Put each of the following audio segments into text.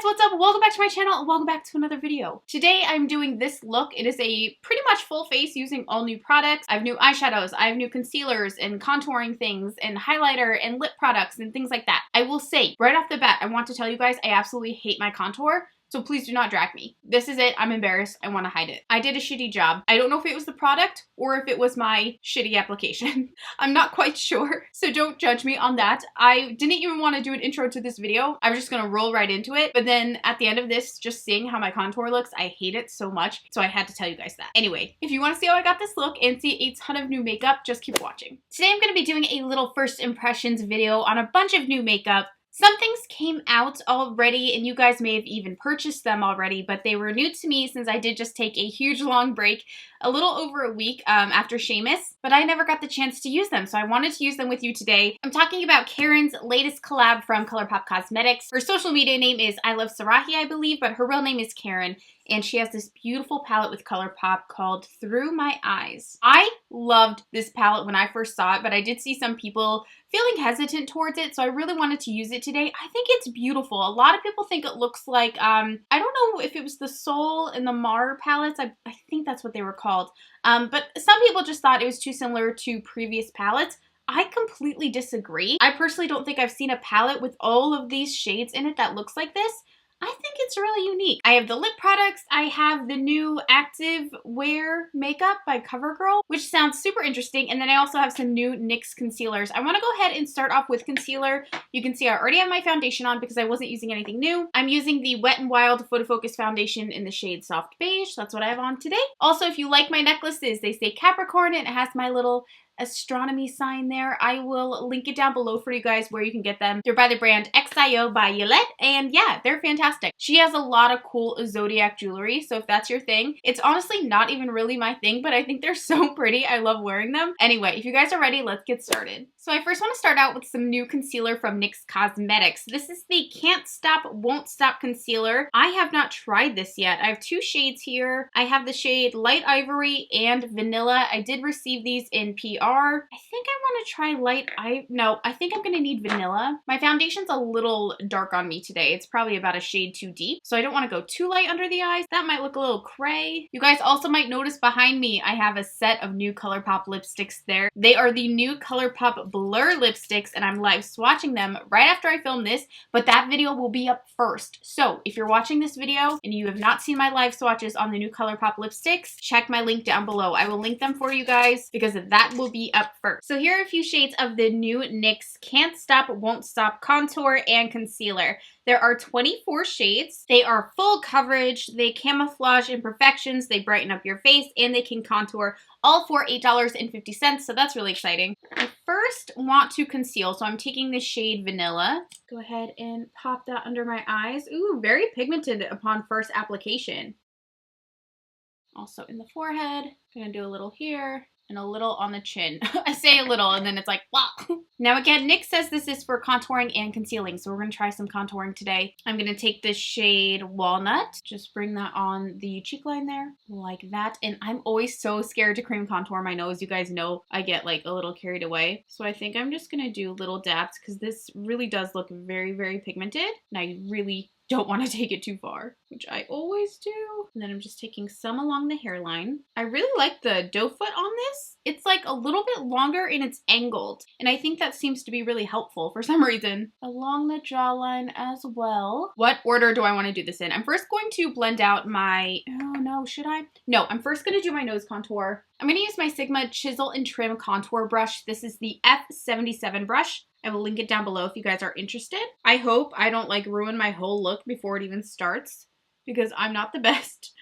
guys, what's up? Welcome back to my channel and welcome back to another video. Today I'm doing this look. It is a pretty much full face using all new products. I have new eyeshadows, I have new concealers and contouring things and highlighter and lip products and things like that. I will say right off the bat, I want to tell you guys I absolutely hate my contour. So please do not drag me. This is it. I'm embarrassed. I want to hide it. I did a shitty job. I don't know if it was the product or if it was my shitty application. I'm not quite sure. So don't judge me on that. I didn't even want to do an intro to this video. I was just going to roll right into it. But then at the end of this, just seeing how my contour looks, I hate it so much. So I had to tell you guys that. Anyway, if you want to see how I got this look and see a ton of new makeup, just keep watching. Today I'm going to be doing a little first impressions video on a bunch of new makeup. Some things came out already and you guys may have even purchased them already, but they were new to me since I did just take a huge long break, a little over a week after Shameless, but I never got the chance to use them, so I wanted to use them with you today. I'm talking about Karen's latest collab from Colourpop Cosmetics. Her social media name is I Love Sarahi, I believe, but her real name is Karen. And she has this beautiful palette with Colourpop called Through My Eyes. I loved this palette when I first saw it, but I did see some people feeling hesitant towards it, so I really wanted to use it today. I think it's beautiful. A lot of people think it looks like, I don't know if it was the Soul and the Mar palettes. I think that's what they were called. But some people just thought it was too similar to previous palettes. I completely disagree. I personally don't think I've seen a palette with all of these shades in it that looks like this. I think it's really unique. I have the lip products. I have the new Active Wear makeup by CoverGirl, which sounds super interesting. And then I also have some new NYX concealers. I want to go ahead and start off with concealer. You can see I already have my foundation on because I wasn't using anything new. I'm using the Wet n Wild Photo Focus foundation in the shade Soft Beige. That's what I have on today. Also, if you like my necklaces, they say Capricorn and it has my little astronomy sign there. I will link it down below for you guys where you can get them. They're by the brand XIO by Yolette, and yeah, they're fantastic. She has a lot of cool zodiac jewelry, so if that's your thing, it's honestly not even really my thing, but I think they're so pretty. I love wearing them. Anyway, if you guys are ready, let's get started. So I first want to start out with some new concealer from NYX Cosmetics. This is the Can't Stop, Won't Stop concealer. I have not tried this yet. I have two shades here. I have the shade Light Ivory and Vanilla. I did receive these in PR. I think I want to try no, I think I'm going to need Vanilla. My foundation's a little dark on me today. It's probably about a shade too deep, so I don't want to go too light under the eyes. That might look a little cray. You guys also might notice behind me, I have a set of new Colourpop lipsticks there. They are the new Colourpop Blur lipsticks, and I'm live swatching them right after I film this, but that video will be up first. So if you're watching this video and you have not seen my live swatches on the new Colourpop lipsticks, check my link down below. I will link them for you guys because that will be up first. So here are a few shades of the new NYX Can't Stop, Won't Stop contour and concealer. There are 24 shades. They are full coverage, they camouflage imperfections, they brighten up your face, and they can contour, all for $8.50, so that's really exciting. I first want to conceal, so I'm taking the shade Vanilla. Go ahead and pop that under my eyes. Ooh, very pigmented upon first application. Also in the forehead, gonna do a little here and a little on the chin. I say a little and then it's like, wow. Now again, NYX says this is for contouring and concealing, so we're gonna try some contouring today. I'm gonna take this shade Walnut, just bring that on the cheek line there, like that. And I'm always so scared to cream contour my nose. You guys know I get like a little carried away. So I think I'm just gonna do little dabs because this really does look very, very pigmented. And I really don't want to take it too far, which I always do. And then I'm just taking some along the hairline. I really like the doe foot on this. It's like a little bit longer and it's angled. And I think that seems to be really helpful for some reason. Along the jawline as well. What order do I want to do this in? I'm first going to blend out my, oh no, should I? No, I'm first going to do my nose contour. I'm going to use my Sigma Chisel and Trim Contour Brush. This is the F77 brush. I will link it down below if you guys are interested. I hope I don't like ruin my whole look before it even starts because I'm not the best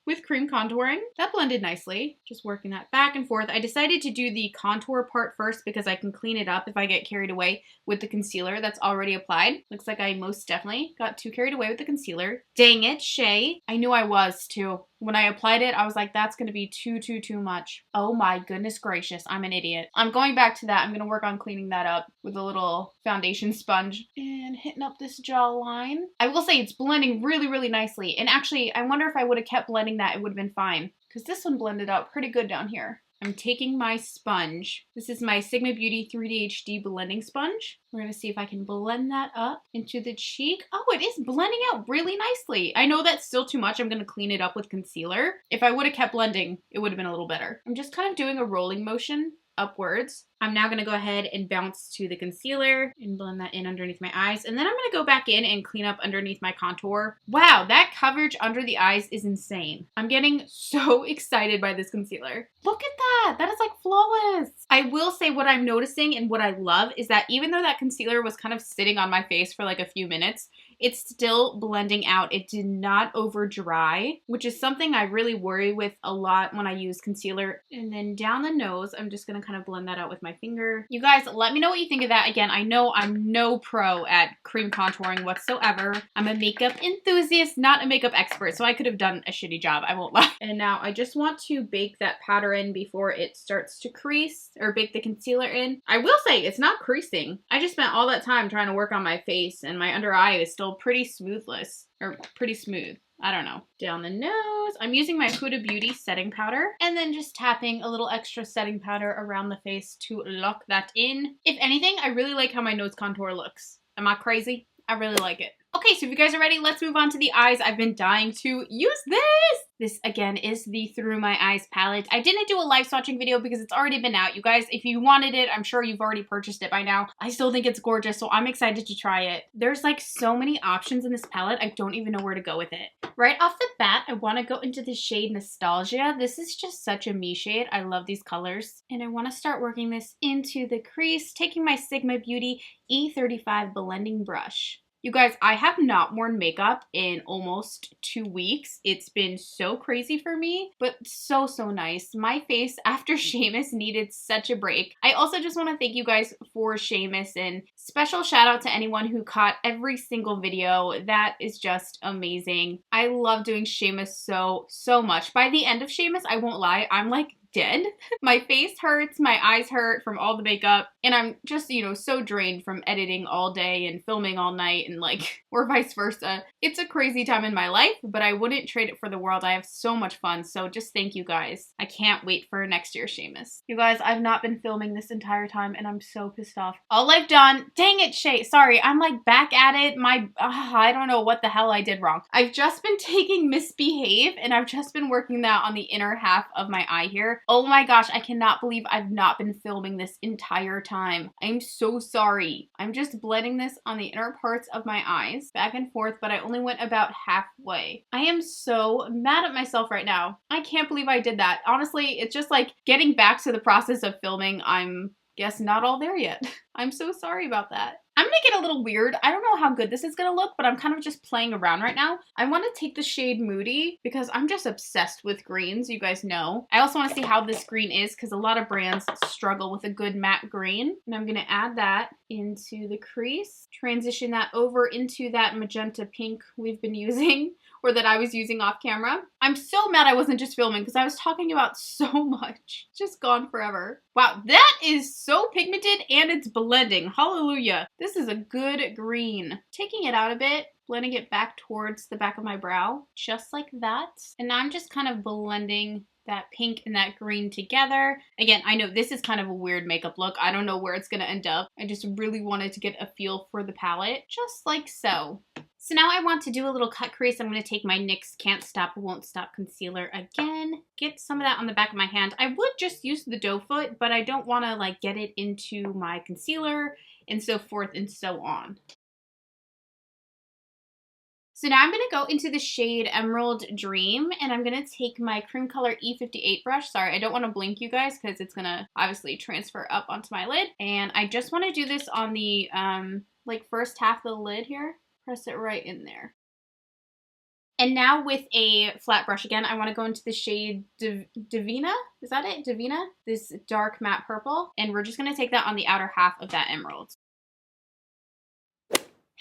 with cream contouring. That blended nicely, just working that back and forth. I decided to do the contour part first because I can clean it up if I get carried away with the concealer that's already applied. Looks like I most definitely got too carried away with the concealer. Dang it, SHAE. I knew I was too. When I applied it, I was like, that's gonna be too much. Oh my goodness gracious, I'm an idiot. I'm going back to that. I'm gonna work on cleaning that up with a little foundation sponge and hitting up this jawline. I will say it's blending really, really nicely. And actually, I wonder if I would have kept blending that, it would have been fine. Because this one blended out pretty good down here. I'm taking my sponge. This is my Sigma Beauty 3D HD blending sponge. We're gonna see if I can blend that up into the cheek. Oh, it is blending out really nicely. I know that's still too much. I'm gonna clean it up with concealer. If I would have kept blending, it would have been a little better. I'm just kind of doing a rolling motion upwards. I'm now gonna go ahead and bounce to the concealer and blend that in underneath my eyes. And then I'm gonna go back in and clean up underneath my contour. Wow, that coverage under the eyes is insane. I'm getting so excited by this concealer. Look at that, that is like flawless. I will say what I'm noticing and what I love is that even though that concealer was kind of sitting on my face for like a few minutes, it's still blending out. It did not over dry, which is something I really worry with a lot when I use concealer. And then down the nose, I'm just gonna kind of blend that out with my finger. You guys, let me know what you think of that. Again, I know I'm no pro at cream contouring whatsoever. I'm a makeup enthusiast, not a makeup expert, so I could have done a shitty job, I won't lie. And now I just want to bake that powder in before it starts to crease, or bake the concealer in. I will say, it's not creasing. I just spent all that time trying to work on my face, and my under eye is still pretty smoothless, or pretty smooth. I don't know. Down the nose, I'm using my Ulta Beauty setting powder and then just tapping a little extra setting powder around the face to lock that in. If anything, I really like how my nose contour looks. Am I crazy? I really like it. Okay, so if you guys are ready, let's move on to the eyes. I've been dying to use this. This, again, is the Through My Eyes palette. I didn't do a live swatching video because it's already been out. You guys, if you wanted it, I'm sure you've already purchased it by now. I still think it's gorgeous, so I'm excited to try it. There's like so many options in this palette, I don't even know where to go with it. Right off the bat, I want to go into the shade Nostalgia. This is just such a me shade. I love these colors. And I want to start working this into the crease, taking my Sigma Beauty E35 blending brush. You guys, I have not worn makeup in almost 2 weeks. It's been so crazy for me, but so nice. My face after SHAEMOS needed such a break. I also just want to thank you guys for SHAEMOS, and special shout out to anyone who caught every single video. That is just amazing. I love doing SHAEMOS so much. By the end of SHAEMOS, I won't lie, I'm like dead. My face hurts, my eyes hurt from all the makeup, and I'm just, you know, so drained from editing all day and filming all night, and like, or vice versa. It's a crazy time in my life, but I wouldn't trade it for the world. I have so much fun, so just thank you guys. I can't wait for next year's SHAEMOS. You guys, I've not been filming this entire time, and I'm so pissed off. All I've done, dang it, Shay, sorry, I'm like back at it. I don't know what the hell I did wrong. I've just been taking Misbehave, and I've just been working that on the inner half of my eye here. Oh my gosh, I cannot believe I've not been filming this entire time. I'm so sorry. I'm just blending this on the inner parts of my eyes, back and forth, but I only went about halfway. I am so mad at myself right now. I can't believe I did that. Honestly, it's just like getting back to the process of filming. I'm guess not all there yet. I'm so sorry about that. I'm gonna get a little weird. I don't know how good this is gonna look, but I'm kind of just playing around right now. I want to take the shade Moody because I'm just obsessed with greens, you guys know. I also want to see how this green is because a lot of brands struggle with a good matte green. And I'm gonna add that into the crease, transition that over into that magenta pink we've been using, or that I was using off camera. I'm so mad I wasn't just filming because I was talking about so much. It's just gone forever. Wow, that is so pigmented and it's blending. Hallelujah. This is a good green. Taking it out a bit, blending it back towards the back of my brow, just like that. And now I'm just kind of blending that pink and that green together. Again, I know this is kind of a weird makeup look. I don't know where it's gonna end up. I just really wanted to get a feel for the palette, just like so. So now I want to do a little cut crease. I'm going to take my NYX Can't Stop Won't Stop concealer again, get some of that on the back of my hand. I would just use the doe foot, but I don't want to like get it into my concealer and so forth and so on. So now I'm going to go into the shade Emerald Dream, and I'm going to take my cream color E58 brush. Sorry, I don't want to blink you guys because it's going to obviously transfer up onto my lid. And I just want to do this on the like first half of the lid here. Press it right in there. And now with a flat brush again, I want to go into the shade Divina. Is that it? Divina? This dark matte purple. And we're just going to take that on the outer half of that emerald.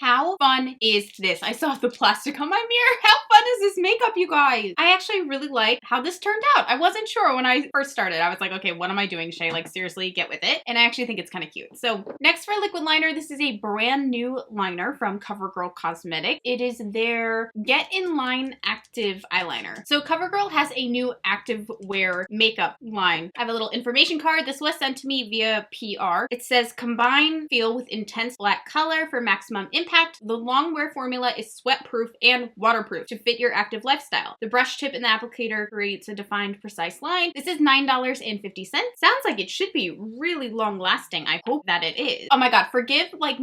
How fun is this? I saw the plastic on my mirror. How fun is this makeup, you guys? I actually really like how this turned out. I wasn't sure when I first started. I was like, okay, what am I doing, Shay? Like, seriously, get with it. And I actually think it's kind of cute. So next for liquid liner, this is a brand new liner from CoverGirl Cosmetics. It is their Get In Line Active Eyeliner. So CoverGirl has a new active wear makeup line. I have a little information card. This was sent to me via PR. It says, combine feel with intense black color for maximum impact. The long wear formula is sweat-proof and waterproof to fit your active lifestyle. The brush tip in the applicator creates a defined, precise line. This is $9.50. Sounds like it should be really long lasting. I hope that it is. Oh my god, forgive like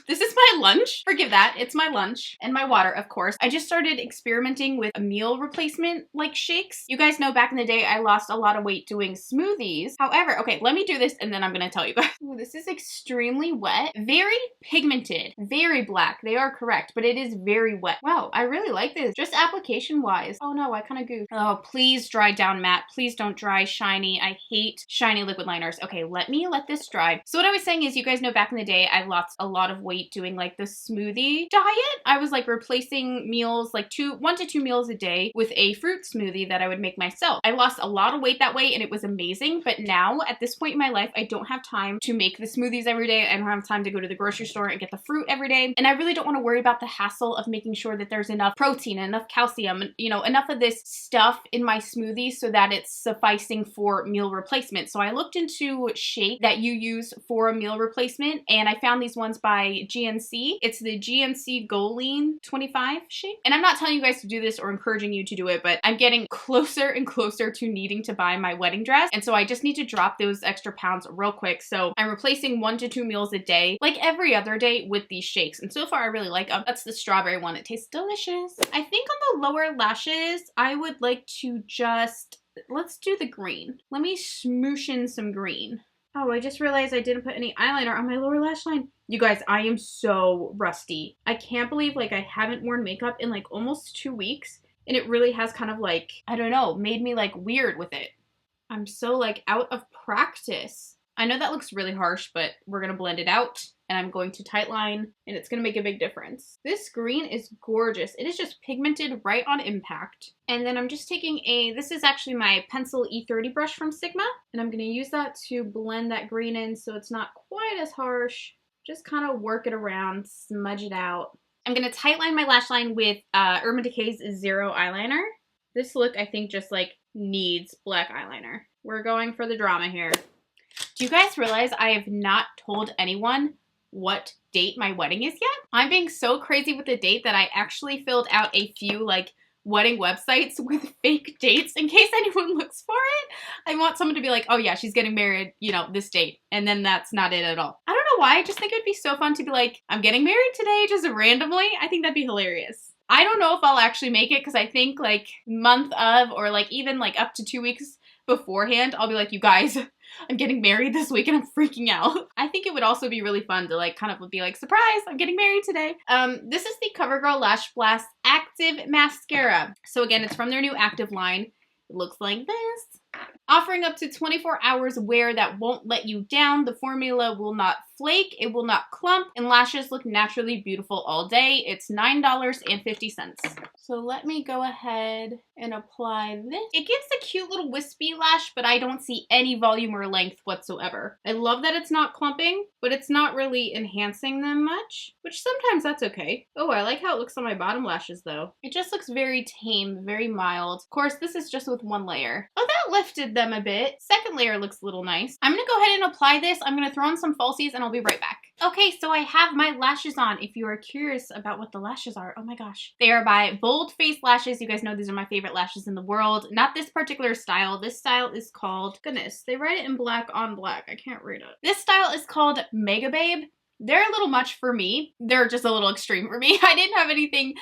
this is my lunch. Forgive that. It's my lunch and my water, of course. I just started experimenting with a meal replacement like shakes. You guys know back in the day I lost a lot of weight doing smoothies. However, okay, let me do this and then I'm gonna tell you guys. Ooh, this is extremely wet. Very pigmented. Very black. They are correct, but it is very wet. Wow, I really like this. Just application wise. Oh no, I kind of goofed. Oh, please dry down matte. Please don't dry shiny. I hate shiny liquid liners. Okay, let this dry. So what I was saying is, you guys know back in the day I lost a lot of weight doing like the smoothie diet. I was like replacing meals, like 1 to 2 meals a day with a fruit smoothie that I would make myself. I lost a lot of weight that way and it was amazing, but now at this point in my life I don't have time to make the smoothies every day. I don't have time to go to the grocery store and get the fruit every day, and I really don't want to worry about the hassle of making sure that there's enough protein, enough calcium, you know, enough of this stuff in my smoothie so that it's sufficing for meal replacement. So I looked into shake that you use for a meal replacement and I found these ones by GNC. It's the GNC Goline 25 shake. And I'm not telling you guys to do this or encouraging you to do it, but I'm getting closer and closer to needing to buy my wedding dress. And so I just need to drop those extra pounds real quick. So I'm replacing 1 to 2 meals a day, like every other day, with these shakes. And so far I really like them. That's the strawberry one. It tastes delicious. I think on the lower lashes, I would like to let's do the green. Let me smoosh in some green. Oh, I just realized I didn't put any eyeliner on my lower lash line. You guys, I am so rusty. I can't believe like I haven't worn makeup in like almost 2 weeks. And it really has kind of like, I don't know, made me like weird with it. I'm so like out of practice. I know that looks really harsh, but we're gonna blend it out and I'm going to tightline and it's gonna make a big difference. This green is gorgeous. It is just pigmented right on impact. And then I'm just taking this is actually my pencil E30 brush from Sigma, and I'm gonna use that to blend that green in so it's not quite as harsh. Just kind of work it around, smudge it out. I'm gonna tightline my lash line with Urban Decay's Zero eyeliner. This look, I think, just like needs black eyeliner. We're going for the drama here. Do you guys realize I have not told anyone what date my wedding is yet? I'm being so crazy with the date that I actually filled out a few like wedding websites with fake dates in case anyone looks for it. I want someone to be like, oh yeah, she's getting married, you know, this date. And then that's not it at all. I don't know why. I just think it'd be so fun to be like, I'm getting married today just randomly. I think that'd be hilarious. I don't know if I'll actually make it because I think like month of or like even like up to 2 weeks beforehand, I'll be like, you guys, I'm getting married this week and I'm freaking out. I think it would also be really fun to like kind of be like, surprise, I'm getting married today. This is the CoverGirl Lash Blast Active Mascara. So again, it's from their new active line. It looks like this. Offering up to 24 hours wear that won't let you down. The formula will not flake, it will not clump, and lashes look naturally beautiful all day. It's $9.50. So let me go ahead and apply this. It gives a cute little wispy lash, but I don't see any volume or length whatsoever. I love that it's not clumping, but it's not really enhancing them much, which sometimes that's okay. Oh, I like how it looks on my bottom lashes though. It just looks very tame, very mild. Of course, this is just with 1 layer. Oh, that lifted them a bit. Second layer looks a little nice. I'm gonna go ahead and apply this. I'm gonna throw in some falsies and I'll be right back. Okay, so I have my lashes on. If you are curious about what the lashes are, oh my gosh. They are by Bold Face Lashes. You guys know these are my favorite lashes in the world. Not this particular style. This style is called, goodness, they write it in black on black. I can't read it. This style is called Mega Babe. They're a little much for me. They're just a little extreme for me. I didn't have anything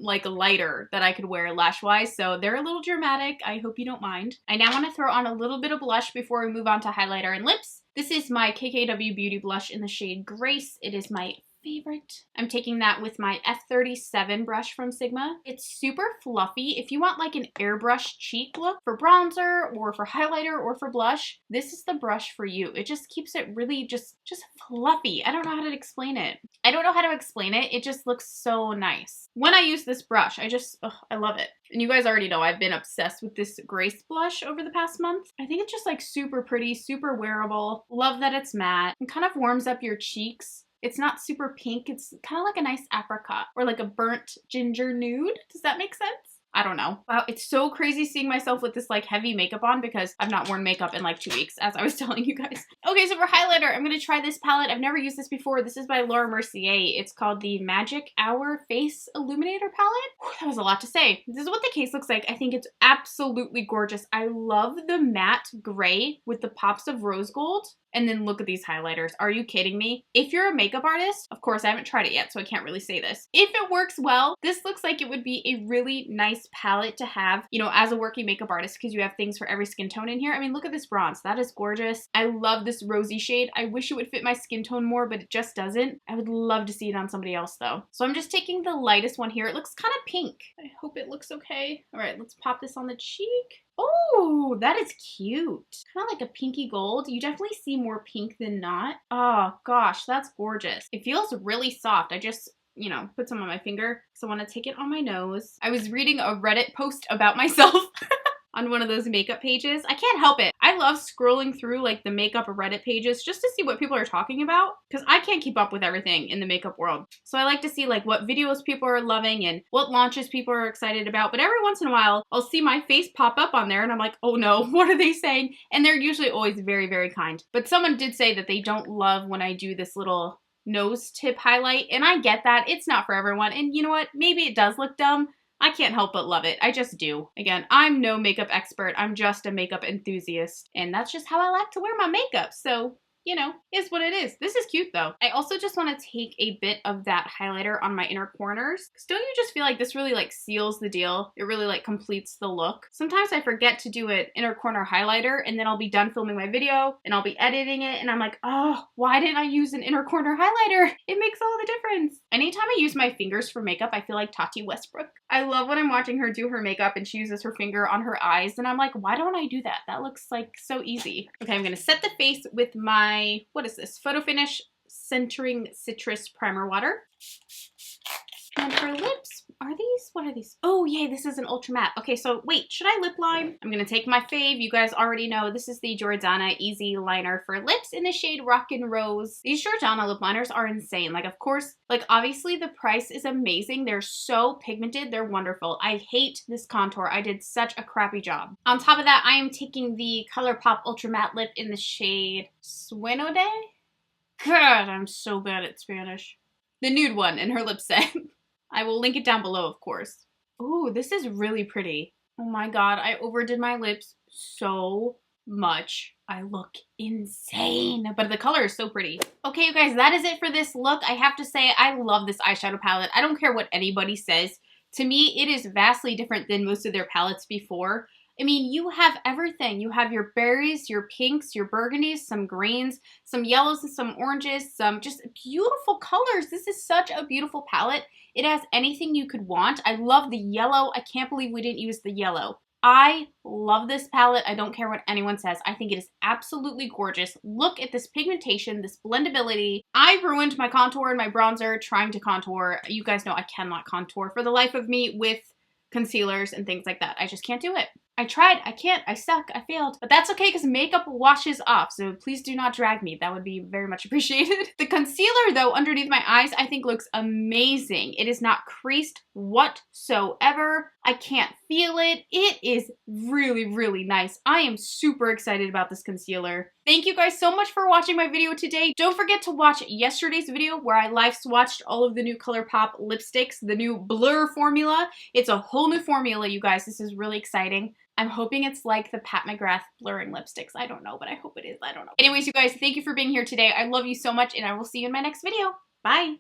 like lighter that I could wear lash-wise, so they're a little dramatic. I hope you don't mind. I now want to throw on a little bit of blush before we move on to highlighter and lips. This is my KKW Beauty blush in the shade Grace. It is my favorite. I'm taking that with my F37 brush from Sigma. It's super fluffy. If you want like an airbrush cheek look for bronzer or for highlighter or for blush, this is the brush for you. It just keeps it really just fluffy. I don't know how to explain it. It just looks so nice. When I use this brush, I love it. And you guys already know I've been obsessed with this Grace blush over the past month. I think it's just like super pretty, super wearable. Love that it's matte. It kind of warms up your cheeks. It's not super pink. It's kind of like a nice apricot or like a burnt ginger nude. Does that make sense? I don't know. Wow, it's so crazy seeing myself with this like heavy makeup on because I've not worn makeup in like 2 weeks, as I was telling you guys. Okay, so for highlighter, I'm gonna try this palette. I've never used this before. This is by Laura Mercier. It's called the Magic Hour Face Illuminator Palette. Whew, that was a lot to say. This is what the case looks like. I think it's absolutely gorgeous. I love the matte gray with the pops of rose gold. And then look at these highlighters. Are you kidding me? If you're a makeup artist, of course I haven't tried it yet, so I can't really say this. If it works well, this looks like it would be a really nice palette to have, you know, as a working makeup artist, because you have things for every skin tone in here. I mean, look at this bronze. That is gorgeous. I love this rosy shade. I wish it would fit my skin tone more, but it just doesn't. I would love to see it on somebody else though. So I'm just taking the lightest one here. It looks kind of pink. I hope it looks okay. All right, let's pop this on the cheek. Oh, that is cute. Kind of like a pinky gold. You definitely see more pink than not. Oh gosh, that's gorgeous. It feels really soft. I just, you know, put some on my finger because I want to take it on my nose. I was reading a Reddit post about myself on one of those makeup pages. I can't help it. I love scrolling through like the makeup Reddit pages just to see what people are talking about because I can't keep up with everything in the makeup world. So I like to see like what videos people are loving and what launches people are excited about. But every once in a while, I'll see my face pop up on there and I'm like, oh no, what are they saying? And they're usually always very, very kind. But someone did say that they don't love when I do this little nose tip highlight. And I get that. It's not for everyone. And you know what? Maybe it does look dumb. I can't help but love it. I just do. Again, I'm no makeup expert. I'm just a makeup enthusiast. And that's just how I like to wear my makeup. So, you know, is what it is. This is cute though. I also just want to take a bit of that highlighter on my inner corners. Because don't you just feel like this really like seals the deal? It really like completes the look. Sometimes I forget to do an inner corner highlighter and then I'll be done filming my video and I'll be editing it and I'm like, oh, why didn't I use an inner corner highlighter? It makes all the difference. Anytime I use my fingers for makeup, I feel like Tati Westbrook. I love when I'm watching her do her makeup and she uses her finger on her eyes and I'm like, why don't I do that? That looks like so easy. Okay, I'm gonna set the face with my, what is this? Photo Finish Centering Citrus Primer Water. And for lips, what are these? Oh yay, this is an ultra matte. Okay, so wait, should I lip line? I'm gonna take my fave. You guys already know this is the Jordana Easy Liner for lips in the shade Rockin' Rose. These Jordana lip liners are insane. Like, of course, like obviously the price is amazing. They're so pigmented, they're wonderful. I hate this contour. I did such a crappy job. On top of that, I am taking the Colourpop Ultra Matte Lip in the shade Sueno de. God, I'm so bad at Spanish. The nude one in her lip set. I will link it down below, of course. Ooh, this is really pretty. Oh my god, I overdid my lips so much. I look insane, but the color is so pretty. Okay, you guys, that is it for this look. I have to say, I love this eyeshadow palette. I don't care what anybody says. To me, it is vastly different than most of their palettes before. I mean, you have everything. You have your berries, your pinks, your burgundies, some greens, some yellows and some oranges, some just beautiful colors. This is such a beautiful palette. It has anything you could want. I love the yellow. I can't believe we didn't use the yellow. I love this palette. I don't care what anyone says. I think it is absolutely gorgeous. Look at this pigmentation, this blendability. I ruined my contour and my bronzer trying to contour. You guys know I cannot contour for the life of me with concealers and things like that. I just can't do it. I tried, I can't, I suck, I failed. But that's okay because makeup washes off, so please do not drag me. That would be very much appreciated. The concealer though, underneath my eyes, I think looks amazing. It is not creased whatsoever. I can't feel it. It is really, really nice. I am super excited about this concealer. Thank you guys so much for watching my video today. Don't forget to watch yesterday's video where I live swatched all of the new Colourpop lipsticks, the new Blur formula. It's a whole new formula, you guys. This is really exciting. I'm hoping it's like the Pat McGrath blurring lipsticks. I don't know, but I hope it is. I don't know. Anyways, you guys, thank you for being here today. I love you so much, and I will see you in my next video. Bye!